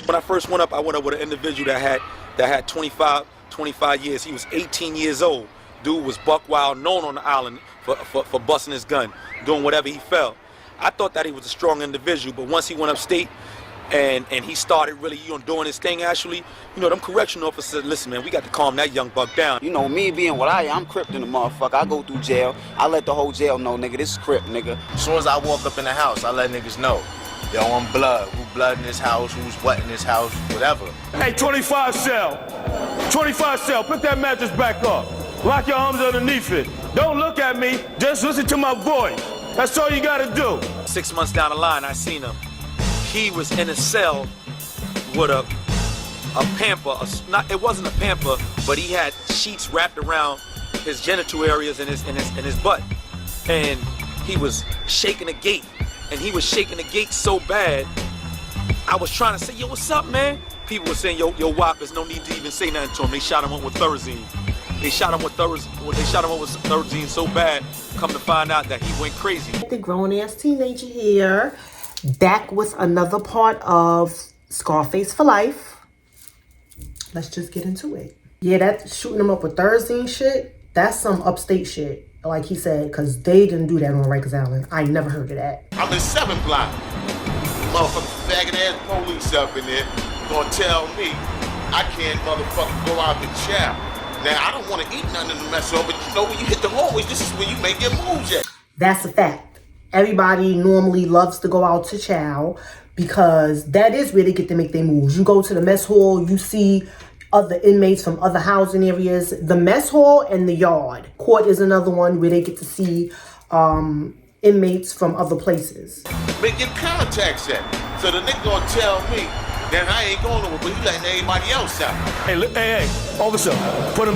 When I first went up, I went up with an individual that had 25 years. He was 18 years old. Dude was buck wild, known on the island for busting his gun, doing whatever he felt. I thought that he was a strong individual, but once he went upstate and he started really doing his thing, actually, them correctional officers said, listen, man, we got to calm that young buck down. Me being what I am, I'm Crip in the motherfucker. I go through jail. I let the whole jail know, nigga, this is Crip, nigga. As soon as I walk up in the house, I let niggas know. Yo, I'm blood. Who blood in this house? Who's what in this house? Whatever. Hey, 25 cell. 25 cell. Put that mattress back up. Lock your arms underneath it. Don't look at me. Just listen to my voice. That's all you gotta do. 6 months down the line, I seen him. He was in a cell with a pamper. It wasn't a pamper, but he had sheets wrapped around his genital areas and his butt. And he was shaking the gate. And he was shaking the gate so bad, I was trying to say, yo, what's up, man? People were saying, yo, WAP, there's no need to even say nothing to him. They shot him up with Thurazine. They shot him with Thurazine so bad, come to find out that he went crazy. The grown-ass teenager here, back with another part of ScarFace for Life. Let's just get into it. Yeah, that shooting him up with Thurazine shit, that's some upstate shit. Like he said, because they didn't do that on Rikers Island. I never heard of that. I'm in 7th block. Motherfucking faggot ass police up in there gonna tell me I can't motherfucking go out to chow. Now, I don't want to eat nothing in the mess up, but when you hit the hallways, this is when you make your moves at. That's a fact. Everybody normally loves to go out to chow because that is where they get to make their moves. You go to the mess hall, you see other inmates from other housing areas. The mess hall and the yard. Court is another one where they get to see inmates from other places. Make your contacts at. So the nigga gonna tell me that I ain't going nowhere, but he letting everybody else out. Hey, officer,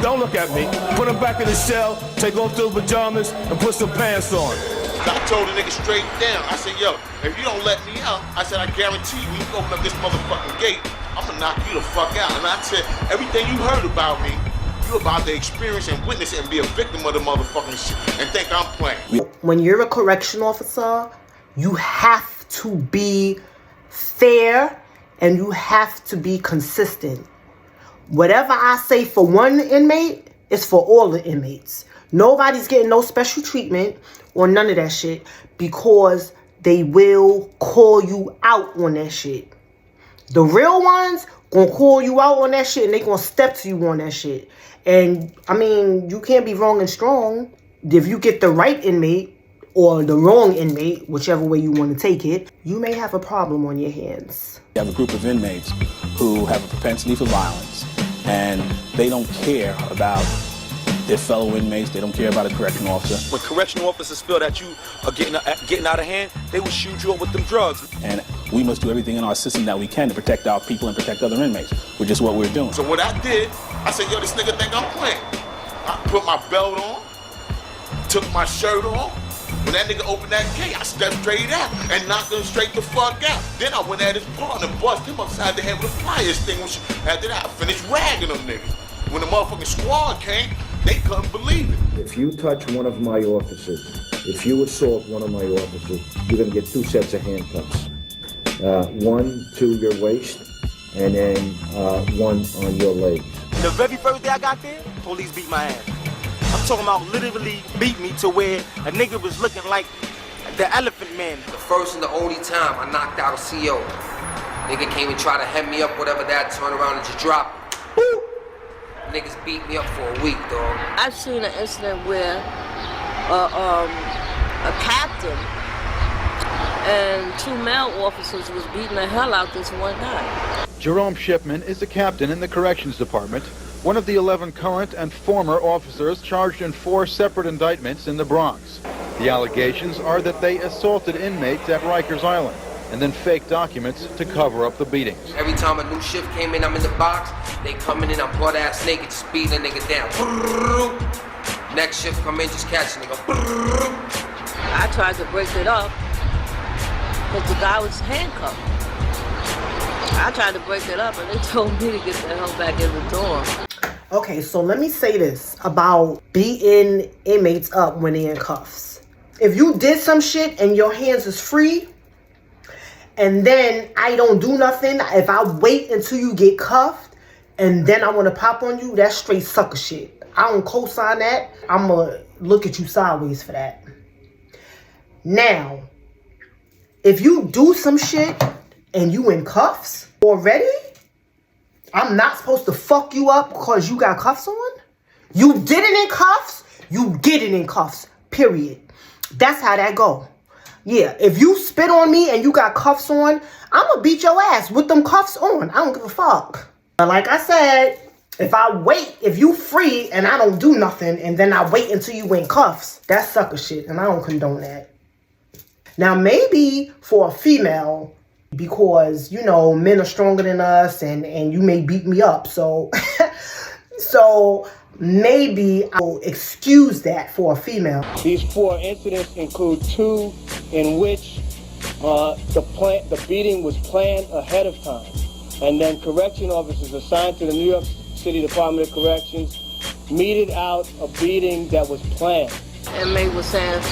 don't look at me. Put him back in the cell, take off those pajamas, and put some pants on. I told the nigga straight down. I said, yo, if you don't let me out, I said, I guarantee you, when you open up this motherfucking gate, I'm gonna knock you the fuck out. And I said, everything you heard about me, you about to experience and witness and be a victim of the motherfucking shit and think I'm playing. When you're a correctional officer, you have to be fair and you have to be consistent. Whatever I say for one inmate is for all the inmates. Nobody's getting no special treatment or none of that shit because they will call you out on that shit. The real ones gonna call you out on that shit and they gonna step to you on that shit. And I mean, you can't be wrong and strong. If you get the right inmate or the wrong inmate, whichever way you want to take it, you may have a problem on your hands. You have a group of inmates who have a propensity for violence and they don't care about their fellow inmates. They don't care about a correctional officer. When correctional officers feel that you are getting out of hand, they will shoot you up with them drugs. And we must do everything in our system that we can to protect our people and protect other inmates, which is what we're doing. So what I did, I said, yo, this nigga think I'm playing. I put my belt on, took my shirt off. When that nigga opened that gate, I stepped straight out and knocked him straight the fuck out. Then I went at his partner and bust him upside the head with a fire extinguisher. After that, I finished ragging them niggas. When the motherfucking squad came, they couldn't believe it. If you touch one of my officers, if you assault one of my officers, you're gonna get 2 sets of handcuffs. One to your waist, and then one on your legs. The very first day I got there, police beat my ass. I'm talking about literally beat me to where a nigga was looking like the Elephant Man. The first and the only time I knocked out a CO. Nigga came and tried to hem me up, whatever that, turn around and just drop. Woo! Niggas beat me up for a week, dog. I've seen an incident where a captain and 2 male officers was beating the hell out this one guy. Jerome Shipman is a captain in the Corrections Department, one of the 11 current and former officers charged in 4 separate indictments in the Bronx. The allegations are that they assaulted inmates at Rikers Island and then faked documents to cover up the beatings. Every time a new shift came in, I'm in the box, they coming in, I'm butt-ass naked, just beating a nigga down. Next shift come in, just catch a nigga. I tried to break it up, but the guy was handcuffed. I tried to break it up, and they told me to get the hell back in the door. Okay, so let me say this about beating inmates up when they're in cuffs. If you did some shit and your hands is free, and then I don't do nothing, if I wait until you get cuffed and then I want to pop on you, that's straight sucker shit. I don't co-sign that. I'm going to look at you sideways for that. Now, if you do some shit and you in cuffs already, I'm not supposed to fuck you up because you got cuffs on? You did it in cuffs, you get it in cuffs, period. That's how that go. Yeah, if you spit on me and you got cuffs on, I'm going to beat your ass with them cuffs on. I don't give a fuck. But like I said, if you free and I don't do nothing and then I wait until you in cuffs, that's sucker shit and I don't condone that. Now maybe for a female, because, you know, men are stronger than us and you may beat me up. So, so maybe I'll excuse that for a female. These 4 incidents include 2 in which the beating was planned ahead of time. And then correction officers assigned to the New York City Department of Corrections meted out a beating that was planned. Inmate was saying,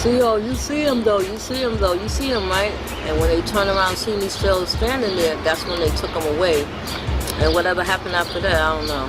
CO, you see him though, you see him though, you see him, right? And when they turned around and seen these fellas standing there, that's when they took him away. And whatever happened after that, I don't know.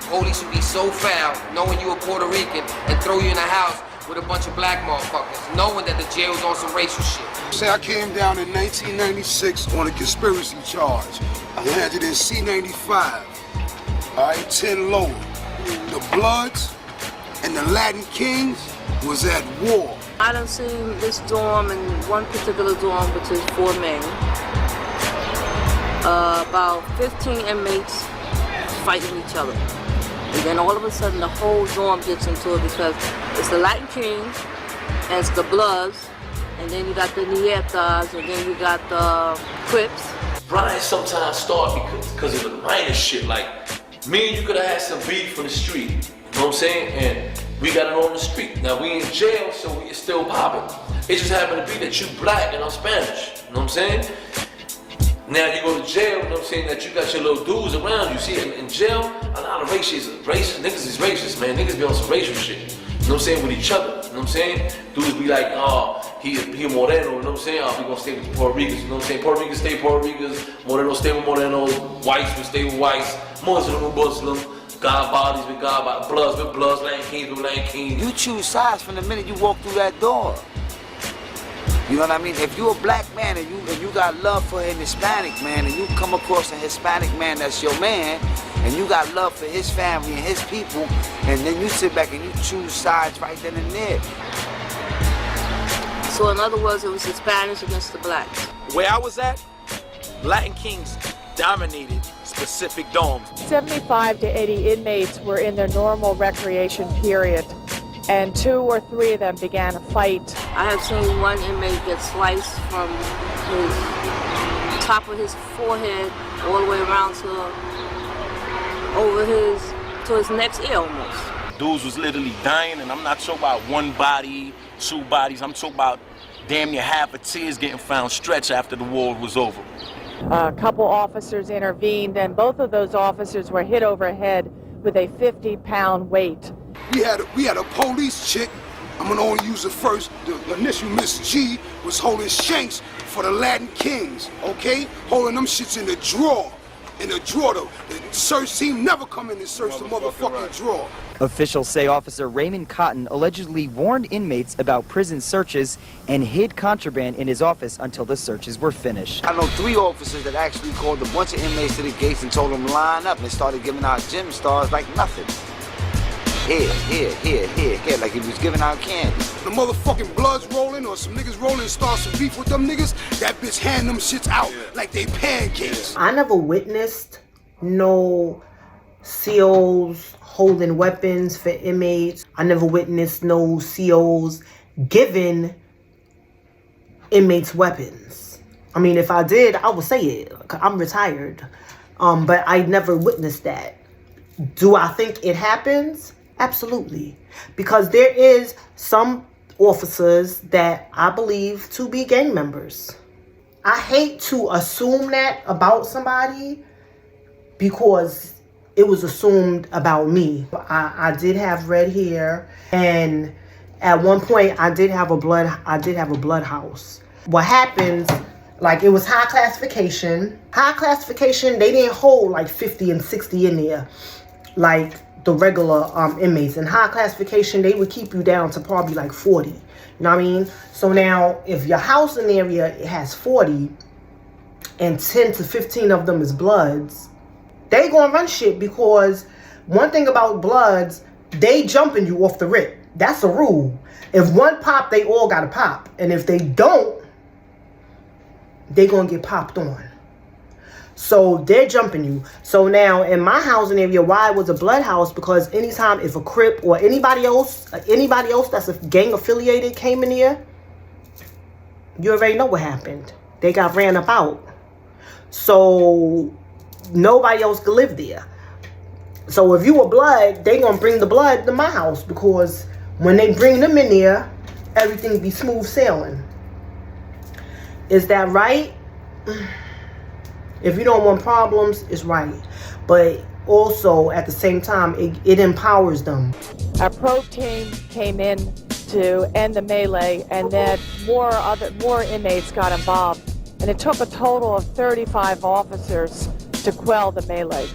Police would be so foul, knowing you a Puerto Rican, and throw you in a house with a bunch of black motherfuckers, knowing that the jail was on some racial shit. Say I came down in 1996 on a conspiracy charge. I landed in C-95, all right, 10 lower. The Bloods and the Latin Kings was at war. I done seen this dorm, and one particular dorm, which is 4 men, about 15 inmates fighting each other. And then all of a sudden the whole dorm gets into it because it's the Latin Kings, and it's the Bloods, and then you got the Nietas, and then you got the Crips. Riots sometimes start because of the minor shit. Like, me and you could have had some beef from the street, you know what I'm saying? And we got it on the street. Now we in jail, so we still popping. It just happened to be that you black and I'm Spanish, you know what I'm saying? Now you go to jail, you know what I'm saying, that you got your little dudes around you. See, in jail, a lot of racist, niggas is racist, man. Niggas be on some racial shit, you know what I'm saying, with each other, you know what I'm saying? Dudes be like, oh, he a Moreno, you know what I'm saying? Oh, we gonna stay with the Puerto Ricans, you know what I'm saying? Puerto Ricans stay Puerto Ricans, Moreno stay with Morenos, whites will stay with whites, Muslim with Muslim, God bodies with God bodies, Bloods with Bloods, Latin Kings with Latin Kings. You choose sides from the minute you walk through that door. You know what I mean? If you're a black man and you got love for an Hispanic man, and you come across a Hispanic man that's your man, and you got love for his family and his people, and then you sit back and you choose sides right then and there. So in other words, it was the Spanish against the blacks. Where I was at, Latin Kings dominated specific dorms. 75 to 80 inmates were in their normal recreation period, and 2 or 3 of them began a fight. I have seen one inmate get sliced from his top of his forehead all the way around to his next ear almost. Dudes was literally dying, and I'm not talking about 1 body, 2 bodies. I'm talking about damn near half of tears getting found stretched after the war was over. A couple officers intervened, and both of those officers were hit overhead with a 50-pound weight. We had a police chick, I'm gonna only use it first, the initial Miss G was holding shanks for the Latin Kings, okay? Holding them shits in the drawer. The search team never come in and search the motherfucking drawer. Officials say Officer Raymond Cotton allegedly warned inmates about prison searches and hid contraband in his office until the searches were finished. I know 3 officers that actually called a bunch of inmates to the gates and told them to line up, and started giving out gym stars like nothing. Here, like he was giving out candy. The motherfucking Bloods rolling or some niggas rolling and start some beef with them niggas, that bitch hand them shits out like they pancakes. I never witnessed no COs holding weapons for inmates. I never witnessed no COs giving inmates weapons. I mean, if I did, I would say it. I'm retired. But I never witnessed that. Do I think it happens? Absolutely. Because there is some officers that I believe to be gang members. I hate to assume that about somebody because it was assumed about me. I did have red hair, and at one point I did have a blood house. What happens, like it was high classification. High classification, they didn't hold like 50 and 60 in there like the regular inmates. In high classification, they would keep you down to probably like 40. You know what I mean? So now, if your housing area it has 40 and 10 to 15 of them is bloods, they gonna run shit, because one thing about bloods, they jumping you off the rip. That's a rule. If one pop, they all gotta pop. And if they don't, they gonna get popped on. So they're jumping you. So now in my housing area, why it was a blood house? Because anytime if a Crip or anybody else that's a gang affiliated came in here, you already know what happened. They got ran up out. So nobody else could live there. So if you were blood, they gonna bring the blood to my house, because when they bring them in there, everything be smooth sailing. Is that right? If you don't want problems, it's right. But also, at the same time, it empowers them. A probe team came in to end the melee, and then more inmates got involved. And it took a total of 35 officers to quell the melee.